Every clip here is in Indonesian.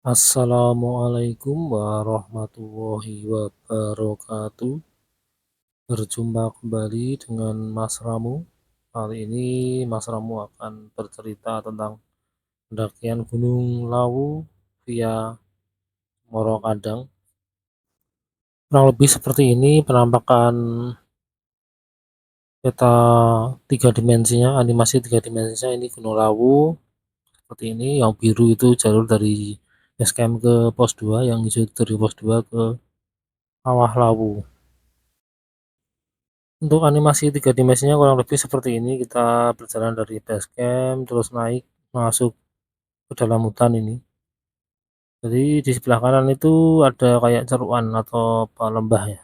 Assalamualaikum warahmatullahi wabarakatuh. Berjumpa kembali dengan Mas Ramu. Kali ini Mas Ramu akan bercerita tentang pendakian Gunung Lawu via Morokadang. Kurang lebih seperti ini penampakan peta tiga dimensinya, animasi tiga dimensinya. Ini Gunung Lawu seperti ini. Yang biru itu jalur dari base camp ke pos 2, yang hijau dari pos 2 ke Kawah Lawu. Untuk animasi tiga dimensinya kurang lebih seperti ini. Kita berjalan dari base camp terus naik masuk ke dalam hutan ini. Jadi di sebelah kanan itu ada kayak ceruan atau apa, lembah ya.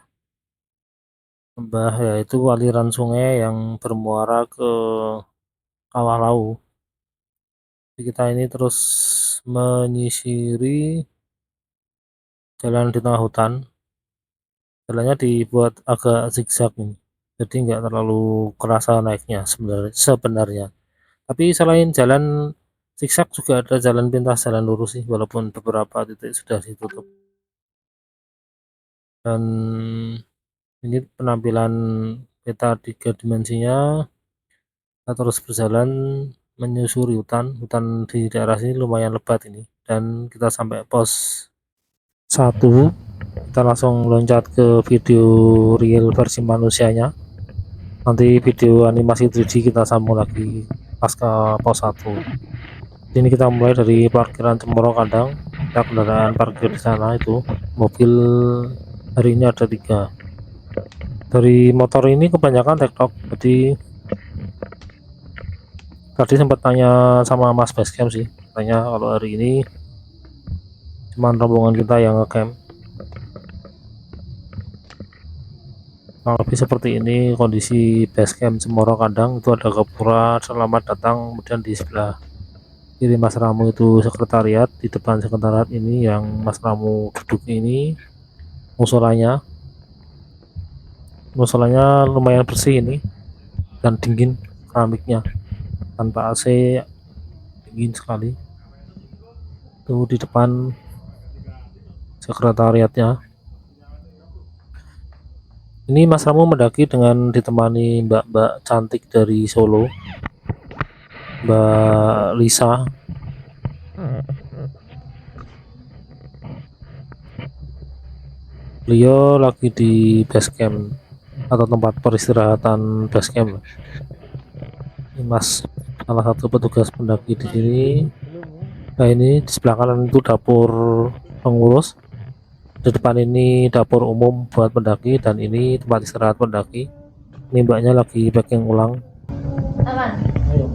Lembah ya, itu aliran sungai yang bermuara ke Kawah Lawu. Jadi kita ini terus menyisiri jalan di tengah hutan. Jalannya dibuat agak zigzag ini. Jadi nggak terlalu kerasa naiknya sebenarnya. Tapi selain jalan zigzag juga ada jalan pintas, jalan lurus sih, walaupun beberapa titik sudah ditutup. Dan ini penampilan peta tiga dimensinya. Kita terus berjalan menyusuri hutan. Hutan di daerah sini lumayan lebat ini. Dan kita sampai pos 1. Kita langsung loncat ke video real versi manusianya. Nanti video animasi 3D kita sambung lagi pasca pos 1. Ini kita mulai dari parkiran Cemoro Kandang. Kita kendaraan parkir di sana, itu mobil hari ini ada 3. Dari motor ini kebanyakan tektok. Jadi tadi sempat tanya sama Mas Basecamp sih, tanya kalau hari ini cuman rombongan kita yang ngecamp. Nah, lebih seperti ini kondisi Basecamp Cemoro Kandang. Itu ada gapura selamat datang, kemudian di sebelah kiri Mas Ramu itu sekretariat. Di depan sekretariat ini yang Mas Ramu duduk ini musolanya. Musolanya lumayan bersih ini dan dingin, keramiknya tanpa AC, dingin sekali. Itu di depan sekretariatnya. Ini Mas Ramu mendaki dengan ditemani mbak-mbak cantik dari Solo, Mbak Lisa. Beliau lagi di base camp atau tempat peristirahatan base camp. Ini Mas, salah satu petugas pendaki di sini. Nah, ini di sebelah kanan itu dapur pengurus. Di depan ini dapur umum buat pendaki, dan ini tempat istirahat pendaki. Ini mbaknya lagi packing ulang. Aman. Ayo.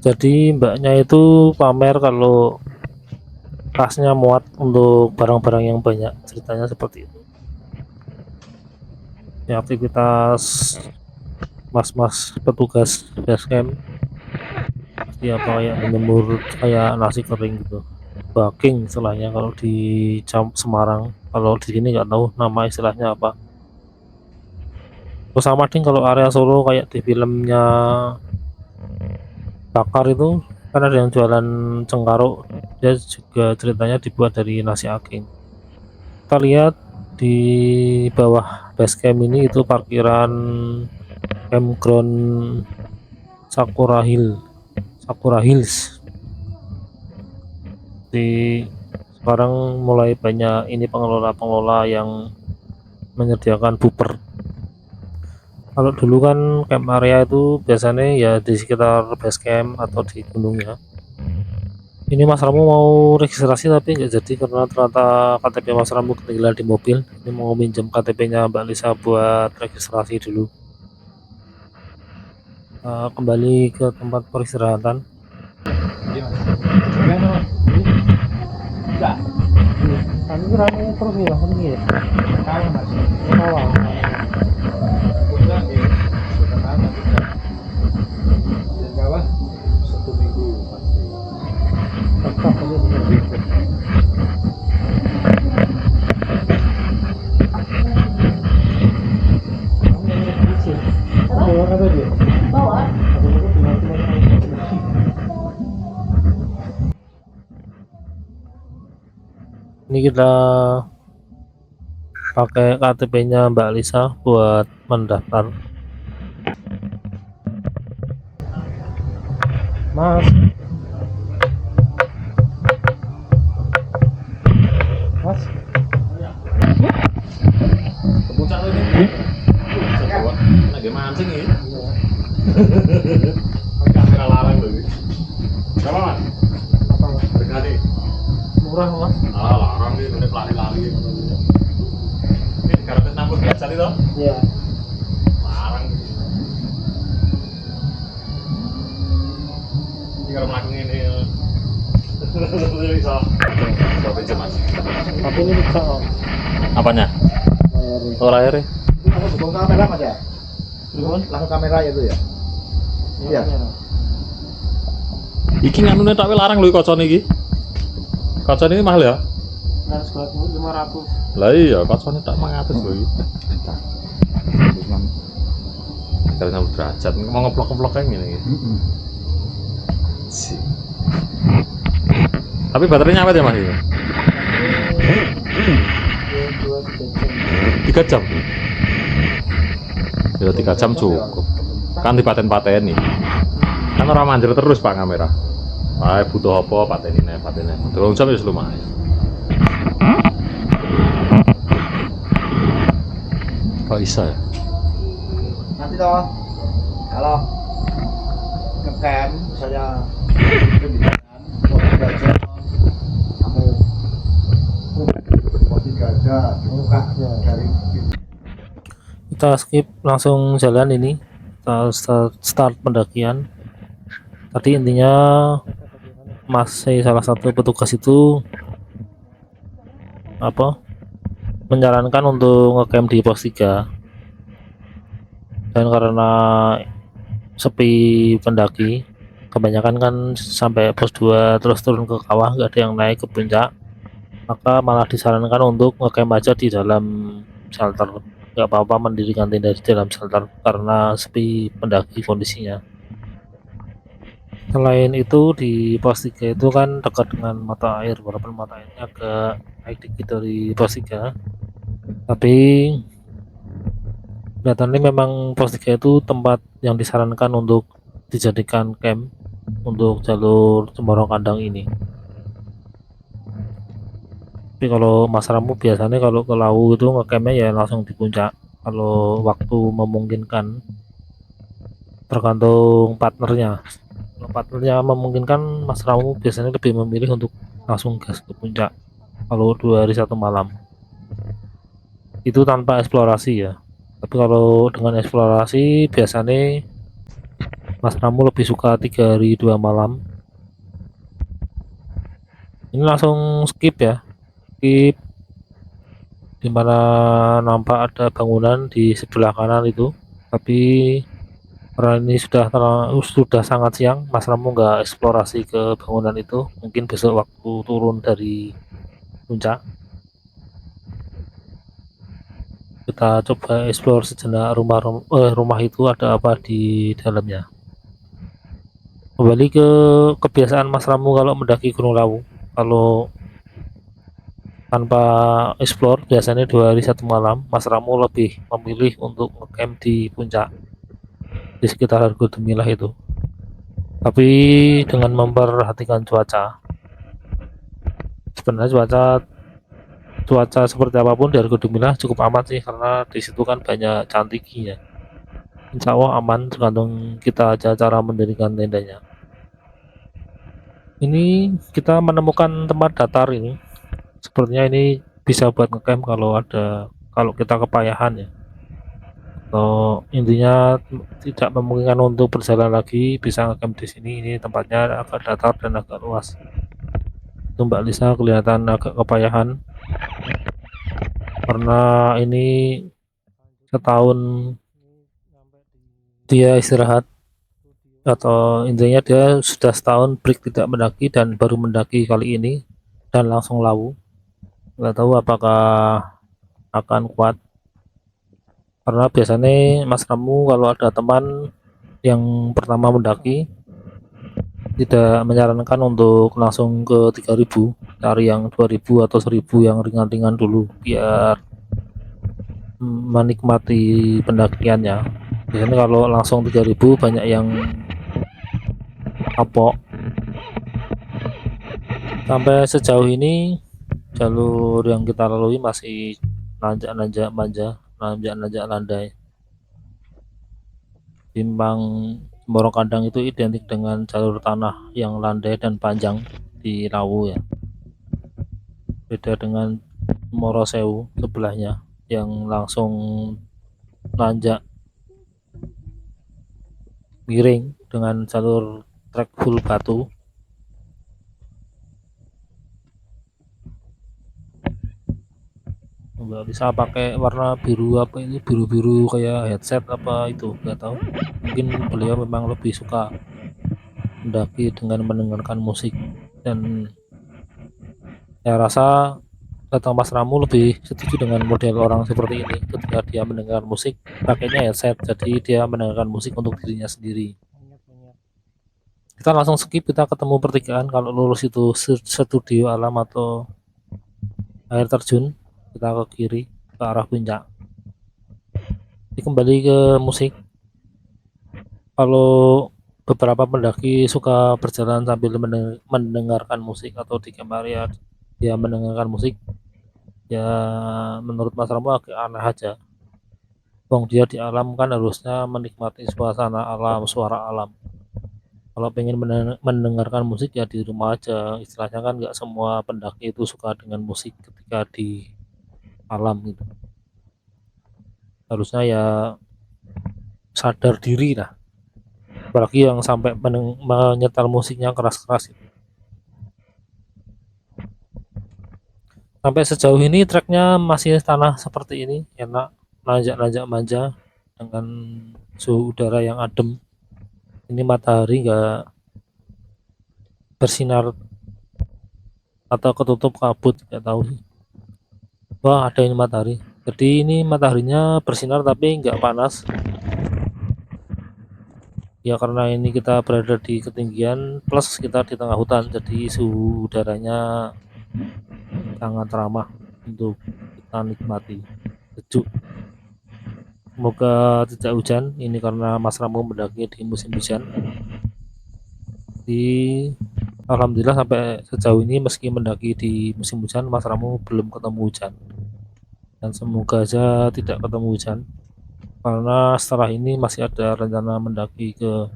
Jadi mbaknya itu pamer kalau tasnya muat untuk barang-barang yang banyak, ceritanya seperti itu. Ini aktivitas mas-mas petugas basecamp, seperti apa, kayak menjemur kayak nasi kering gitu, baking istilahnya kalau di Semarang. Kalau di sini nggak tahu nama istilahnya apa. Terus sama ding kalau area Solo kayak di filmnya Bakar itu kan ada yang jualan cengkaruk, dia juga ceritanya dibuat dari nasi aking. Kita lihat di bawah base camp ini itu parkiran campground Sakura Hills. Di sekarang mulai banyak ini pengelola yang menyediakan buper. Kalau dulu kan camp area itu biasanya ya di sekitar base camp atau di gunungnya. Ini Mas Ramu mau registrasi tapi nggak jadi karena ternyata KTP Mas Ramu ketinggalan di mobil. Ini mau minjem KTP-nya Mbak Lisa buat registrasi dulu. Kembali ke tempat peristirahatan. Kami rame terus nih lah, ini ya. Kawah mas. Kawah. Kawah 1 minggu pasti. Tetap aja bener. Ini kita pakai KTP-nya Mbak Lisa buat mendaftar. Mas, Mas, Puncak ini. Coba lagi mancing ini. Kamera larang loh ini. Berapa mas? apa Mas? Harga nih. Murah Mas? Ah larang nih, udah lari-lari. Ini 360 derajat itu? Iya. Larang. Ini kalau melakukan ini. Bisa. Coba pinjam mas. Tapi ini bisa kok. Apanya? Bayarnya. Oh layarnya. Langsung dukung kamera mas ya? Langsung kamera ya itu ya? Iya. Iki nganune tak larang lho kocone iki. Kocone ini mahal ya? 500. Lah iya, kocone tak 500 lho iki. 360 derajat, mau ngeplok-ngeplok kayak gini. Si. Tapi baterainya awet ya mas? Ini? 3 jam. Ya 3 jam cukup. Kan dipaten-pateni. Kan orang mandir terus pak kamera. Wah butuh apa pateni. 3 jam ya lumayan. Kok bisa ya? Nanti toh kalau ngecamp misalnya posisi gajah kamu posisi gajah buka dari Kita skip langsung jalan ini. Kita start pendakian. Tadi intinya salah satu petugas itu apa? Menyarankan untuk ngecamp di pos 3. Dan karena sepi pendaki, kebanyakan kan sampai pos 2 terus turun ke kawah, nggak ada yang naik ke puncak, maka malah disarankan untuk ngecamp aja di dalam shelter. Nggak apa-apa mendirikan tenda di dalam shelter karena sepi pendaki kondisinya. Selain itu di pos 3 itu kan dekat dengan mata air, walaupun mata airnya agak naik dikit dari pos 3, tapi kelihatannya memang pos 3 itu tempat yang disarankan untuk dijadikan camp untuk jalur Cemoro Kandang ini. Tapi kalau Mas Ramu biasanya kalau ke Lawu itu ngecampnya ya langsung di puncak kalau waktu memungkinkan, tergantung partnernya. Kalau partnernya memungkinkan, Mas Ramu biasanya lebih memilih untuk langsung gas ke puncak kalau 2 hari 1 malam. Itu tanpa eksplorasi ya. Tapi kalau dengan eksplorasi biasanya Mas Ramu lebih suka 3 hari 2 malam. Ini langsung skip ya, skip dimana nampak ada bangunan di sebelah kanan itu. Tapi karena ini sudah sangat siang, Mas Ramu nggak eksplorasi ke bangunan itu. Mungkin besok waktu turun dari puncak kita coba explore sejenak rumah itu ada apa di dalamnya. Kembali ke kebiasaan Mas Ramu kalau mendaki Gunung Lawu, kalau tanpa explore biasanya 2 hari 1 malam, Mas Ramu lebih memilih untuk ngecamp di puncak di sekitar Argo Gemilah itu. Tapi dengan memperhatikan cuaca, sebenarnya cuaca seperti apapun di Argo Gemilah cukup aman sih, karena di situ kan banyak cantikinya. Insya Allah aman, tergantung kita aja cara mendirikan tendanya. Ini kita menemukan tempat datar ini. Sepertinya ini bisa buat ngecamp kalau kita kepayahan ya. Atau intinya tidak memungkinkan untuk berjalan lagi, bisa ngecamp di sini. Ini tempatnya agak datar dan agak luas. Itu Mbak Lisa kelihatan agak kepayahan karena ini setahun dia istirahat, atau intinya dia sudah setahun break tidak mendaki dan baru mendaki kali ini dan langsung Lawu. Nggak tahu apakah akan kuat, karena biasanya Mas Ramu kalau ada teman yang pertama mendaki tidak menyarankan untuk langsung ke 3000, cari yang 2000 atau 1000 yang ringan-ringan dulu biar menikmati pendakiannya. Biasanya kalau langsung 3000 banyak yang kapok. Sampai sejauh ini jalur yang kita lalui masih nanjak-nanjak manja, nanjak-nanjak landai. Timbang Cemoro Kandang itu identik dengan jalur tanah yang landai dan panjang di Lawu ya. Beda dengan Cemoro Sewu sebelahnya yang langsung nanjak miring dengan jalur trek full batu. Nggak bisa pakai warna biru apa ini, biru-biru kayak headset apa itu, nggak tahu. Mungkin beliau memang lebih suka mendaki dengan mendengarkan musik, dan saya rasa datang Mas Ramu lebih setuju dengan model orang seperti ini. Ketika dia mendengarkan musik pakainya headset, jadi dia mendengarkan musik untuk dirinya sendiri. Kita langsung skip, kita ketemu pertigaan. Kalau lurus itu studio alam atau air terjun, kita ke kiri ke arah puncak. Jadi kembali ke musik. Kalau beberapa pendaki suka berjalan sambil mendengarkan musik atau di camp area dia mendengarkan musik, ya menurut Mas Ramo agak aneh aja. Wong dia di alam kan harusnya menikmati suasana alam, suara alam. Kalau pengen mendengarkan musik ya di rumah aja. Istilahnya kan nggak semua pendaki itu suka dengan musik ketika di alam gitu. Harusnya ya sadar diri lah. Apalagi yang sampai menyetel musiknya keras-keras gitu. Sampai sejauh ini treknya masih tanah seperti ini, enak, nanjak-nanjak manja dengan suhu udara yang adem. Ini matahari nggak bersinar atau ketutup kabut, nggak tahu sih. Wah, ada ini matahari. Jadi ini mataharinya bersinar tapi nggak panas. Ya karena ini kita berada di ketinggian plus kita di tengah hutan, jadi suhu udaranya sangat ramah untuk kita nikmati, sejuk. Semoga tidak hujan, ini karena Mas Ramu mendaki di musim hujan. Di Alhamdulillah sampai sejauh ini meski mendaki di musim hujan, Mas Ramu belum ketemu hujan. Dan semoga aja tidak ketemu hujan, karena setelah ini masih ada rencana mendaki ke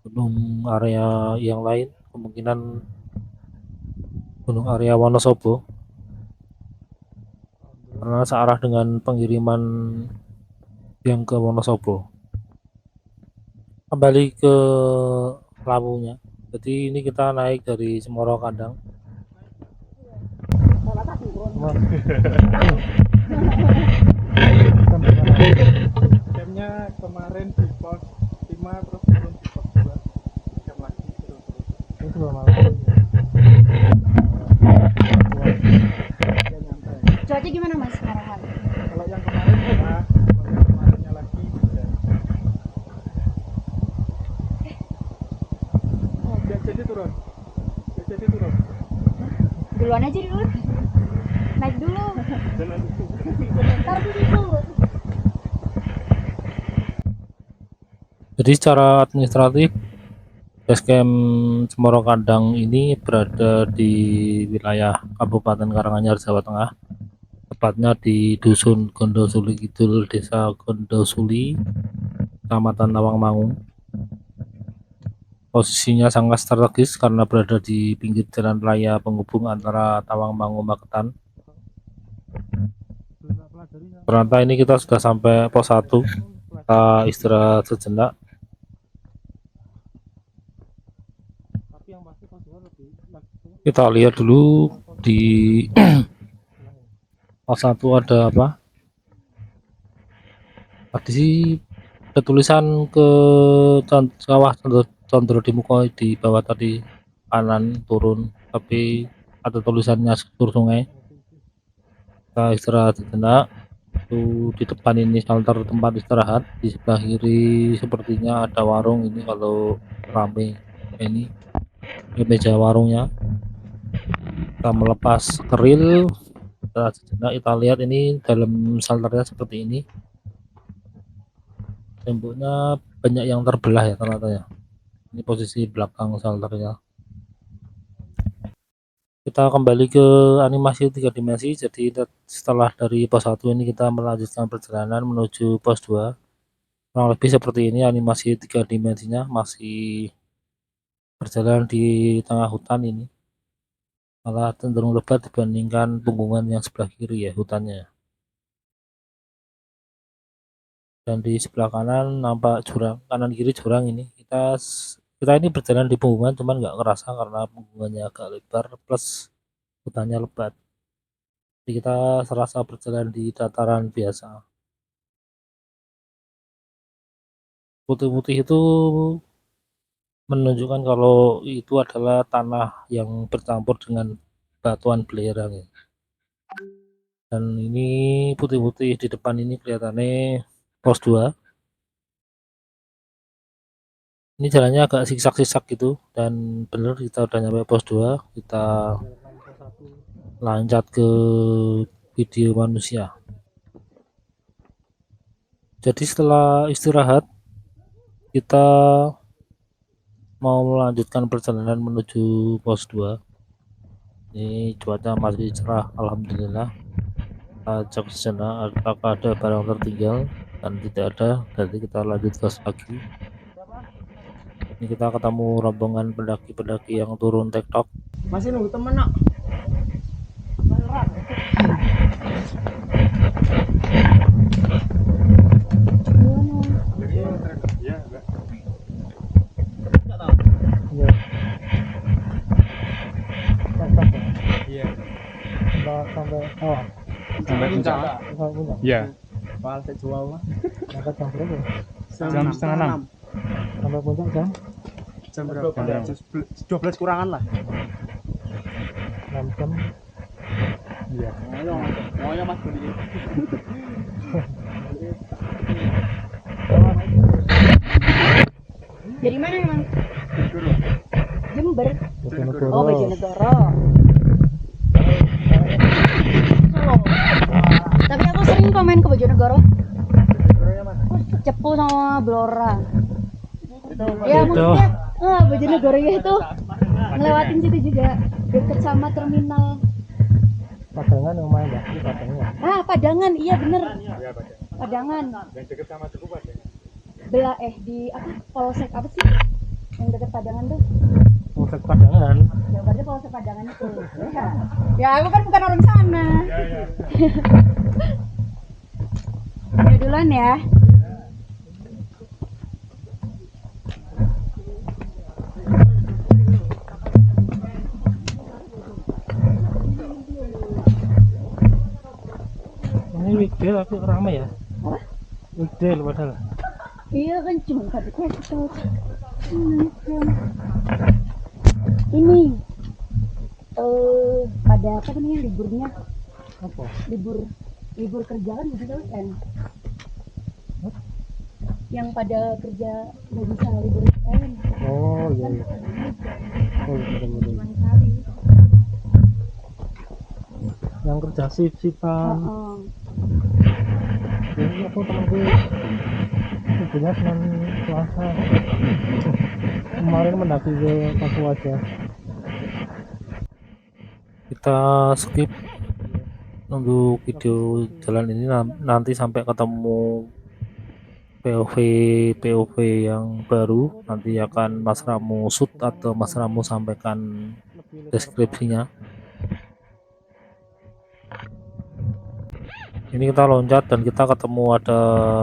gunung area yang lain, kemungkinan gunung area Wonosobo, karena searah dengan pengiriman yang ke Wonosobo. Kembali ke Lawunya, jadi ini kita naik dari Cemoro Kandang. Campnya kemarin di pos 5 terus turun di pos 2 jam lagi terus itu malam. Cuaca gimana Mas sekarang hari? Kalau yang kemarin cerah, kalau yang kemarinnya lagi hujan. Oh, jadi turun. Jadi turun. Duluan aja dulu. Naik dulu. Jalan itu. Ntar dulu. Jadi secara administratif Basecamp Cemoro Kandang ini berada di wilayah Kabupaten Karanganyar, Jawa Tengah, tepatnya di Dusun Gondosuli Kidul, Desa Gondosuli, Kecamatan Tawangmangu. Posisinya sangat strategis karena berada di pinggir jalan raya penghubung antara Tawangmangu Magetan. Ternyata ini kita sudah sampai pos 1, kita istirahat sejenak. Kita lihat dulu di pos 1 ada apa. Tadi sih ada tulisan ke sawah Condro di muka di bawah tadi, kanan turun, tapi ada tulisannya susur sungai. Kita istirahat sejenak. Itu di depan ini shelter tempat istirahat, di sebelah kiri sepertinya ada warung ini kalau rame ini di meja warungnya. Kita melepas keril, kita lihat ini dalam salternya seperti ini. Temboknya banyak yang terbelah ya ternyata ya. Ini posisi belakang salternya. Kita kembali ke animasi 3 dimensi. Jadi setelah dari pos 1 ini kita melanjutkan perjalanan menuju pos 2. Kurang lebih seperti ini animasi 3 dimensinya, masih berjalan di tengah hutan ini. Malah cenderung lebat dibandingkan punggungan yang sebelah kiri ya hutannya. Dan di sebelah kanan nampak jurang, kanan kiri jurang ini. Kita ini berjalan di punggungan cuman nggak kerasa karena punggungannya agak lebar plus hutannya lebat. Jadi kita serasa berjalan di dataran biasa. Putih-putih itu menunjukkan kalau itu adalah tanah yang bercampur dengan batuan belerang ya. Dan ini putih-putih di depan ini kelihatannya pos 2. Ini jalannya agak siksak-siksak gitu, dan bener kita udah nyampe pos 2. Kita lanjut ke video manusia. Jadi setelah istirahat kita mau melanjutkan perjalanan menuju pos 2. Ini cuaca masih cerah alhamdulillah. Kita cek sejenak apakah ada barang tertinggal, dan tidak ada, jadi kita lanjut gas lagi. Ini kita ketemu rombongan pendaki-pendaki yang turun tektok. Masih nunggu temen nak. Iya. Sampai oh Sampai puncak. iya Balik jual mah. berangkat jam berapa Jam setengah 6. sampai puncak Jam berapa? Jam 12 kurangan lah. 6 jam iya Ngoyo Mas Budi. Dari mana emang? Jember. Bojonegoro Oh, Bojonegoro. Solo. Tapi aku sering komen ke Bojonegoro. Cepu sama Blora. Ya maksudnya, Bojonegoro itu ngelewatin situ juga, deket sama terminal. Padangan yang main ya ini Padangan Padangan, iya bener. Padangan. Yang dekat sama Cukup ada. Di apa? Polsek apa sih? Yang deket Padangan tuh. Polsek Padangan Jawabannya Polsek Padangan itu. Ya, aku kan bukan orang sana. Ya duluan ya. ini weekday tapi ramai ya Apa? weekday loh padahal Iya kan cuma tadi itu. Ini pada apa namanya liburnya? apa Libur kerja kan bisa weekend. Yang pada kerja nggak bisa libur weekend. oh iya Kan iya oh betul cuma sekali. yang kerja shift-shiftan ini aku temanku sebenarnya Senin Selasa kemarin mendaki ke Papua aja Kita skip untuk video jalan ini nanti sampai ketemu POV yang baru. Nanti akan Mas Ramu shoot atau Mas Ramu sampaikan deskripsinya. Ini kita loncat dan kita ketemu ada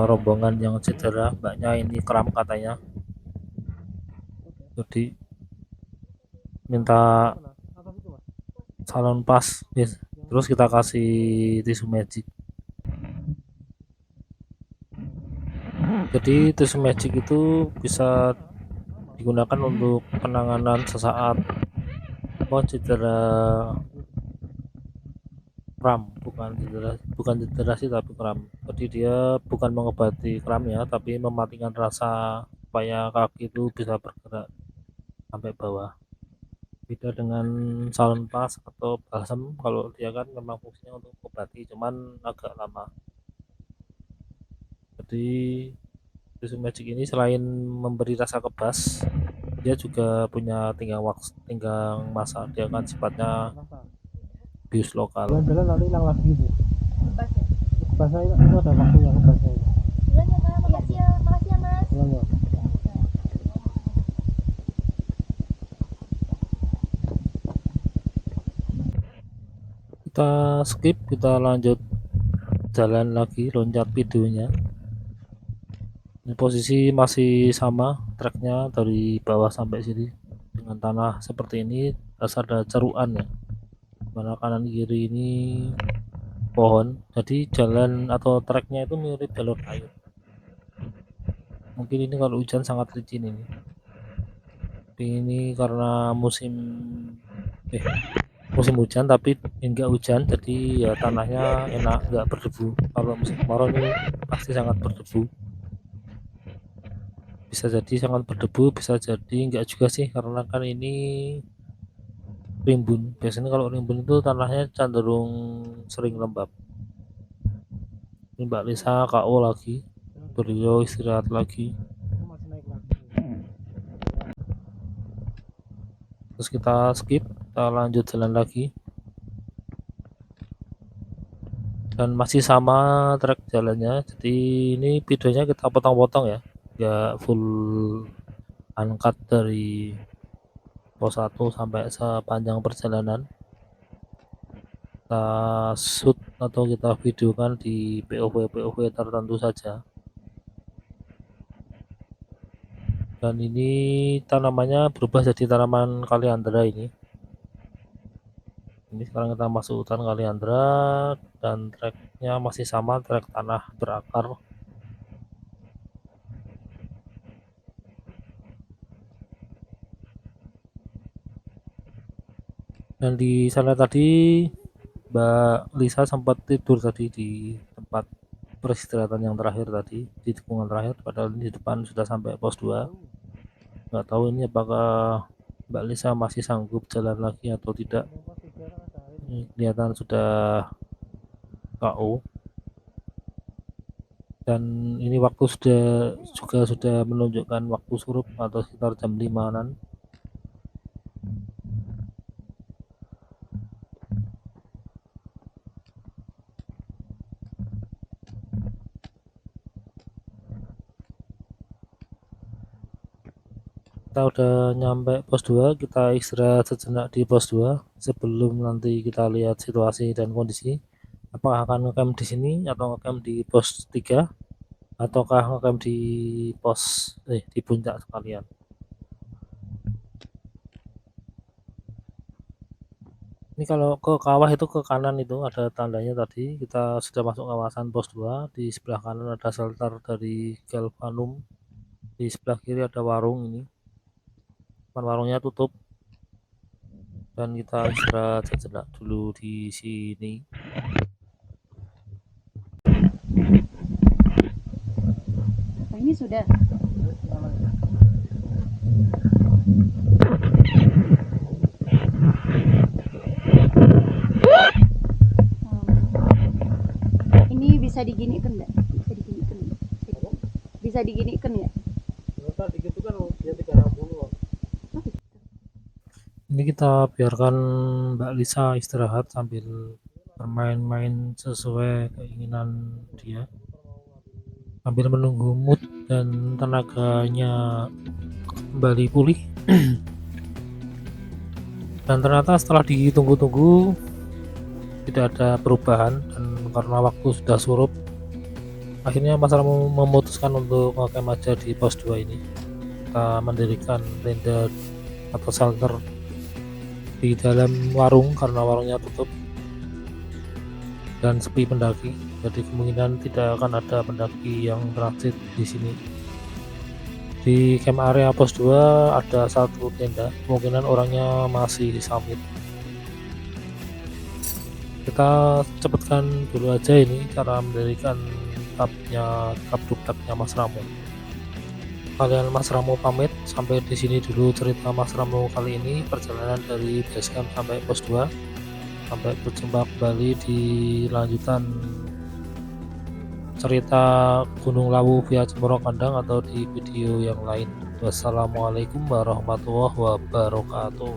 rombongan yang cedera, mbaknya ini kram katanya, jadi minta salon pas yes. Terus kita kasih tisu magic. Jadi tisu magic itu bisa digunakan untuk penanganan sesaat cedera kram, bukan cedera sih tapi kram. Jadi dia bukan mengobati kramnya tapi mematikan rasa supaya kaki itu bisa bergerak sampai bawah. Beda dengan salonpas atau balsam, kalau dia kan memang fungsinya untuk obati, cuman agak lama. Jadi tisu magic ini selain memberi rasa kebas, dia juga punya tinggang masa. Dia kan sifatnya bius lokal. Jalan-jalan nanti hilang lagi itu. Pas ya. Kebasnya itu ada waktunya kebasnya itu. Duluan ya Kak, makasih ya Mas. Jalan ya. Kita skip, kita lanjut jalan lagi, loncat videonya. Ini posisi masih sama, treknya dari bawah sampai sini dengan tanah seperti ini. Rasa ada ceruan ya, mana kanan kiri ini pohon, jadi jalan atau treknya itu mirip jalur air. Mungkin ini kalau hujan sangat licin ini. Tapi ini karena musim hujan tapi enggak hujan, jadi ya tanahnya enak, enggak berdebu. Kalau musim kemarau ini pasti sangat berdebu. Bisa jadi sangat berdebu, bisa jadi enggak juga sih, karena kan ini rimbun. Biasanya kalau rimbun itu tanahnya cenderung sering lembab. Ini Mbak Lisa KO lagi, beliau istirahat lagi. Itu masih naik lagi. Terus kita skip, kita lanjut jalan lagi, dan masih sama trek jalannya. Jadi ini videonya kita potong-potong ya, nggak full uncut dari pos 1 sampai sepanjang perjalanan. Kita shoot atau kita videokan di POV tertentu saja. Dan ini tanamannya berubah jadi tanaman kaliandra ini. Ini sekarang kita masuk hutan kaliandra dan treknya masih sama, trek tanah berakar. Dan di sana tadi Mbak Lisa sempat tidur tadi di tempat peristirahatan yang terakhir tadi, di tikungan terakhir, padahal di depan sudah sampai pos 2. Nggak tahu ini apakah Mbak Lisa masih sanggup jalan lagi atau tidak. Ini kelihatan sudah KO, dan ini waktu sudah menunjukkan waktu surup atau sekitar jam 5-an. Kita udah nyampe pos 2, kita istirahat sejenak di pos 2 sebelum nanti kita lihat situasi dan kondisi apakah akan ngecamp di sini atau ngecamp di pos 3 ataukah ngecamp di di puncak sekalian. Ini kalau ke kawah itu ke kanan itu ada tandanya tadi, kita sudah masuk kawasan pos 2. Di sebelah kanan ada shelter dari Galvanum, di sebelah kiri ada warung ini. Warungnya tutup, dan kita istirahat sejenak dulu di sini. Ini sudah. Ini bisa diginikan enggak? Bisa diginikan ya? Tadi gitu kan dia 360. Ini kita biarkan Mbak Lisa istirahat sambil bermain-main sesuai keinginan dia, sambil menunggu mood dan tenaganya kembali pulih. Dan ternyata setelah ditunggu-tunggu tidak ada perubahan, dan karena waktu sudah surup, akhirnya Mas Ram memutuskan untuk ngecamp aja di pos 2 ini. Kita mendirikan tenda atau shelter di dalam warung karena warungnya tutup dan sepi pendaki, jadi kemungkinan tidak akan ada pendaki yang transit di sini. Di camp area pos 2 ada satu tenda, kemungkinan orangnya masih di summit. Kita cepatkan dulu aja ini cara mendirikan tabnya, tab dupliknya Mas Ramo. Kalian Mas Ramo pamit. Sampai di sini dulu cerita Mas Ramo kali ini, perjalanan dari basecamp sampai pos 2. Sampai berjumpa kembali di lanjutan cerita Gunung Lawu via Cemoro Kandang atau di video yang lain. Wassalamualaikum warahmatullahi wabarakatuh.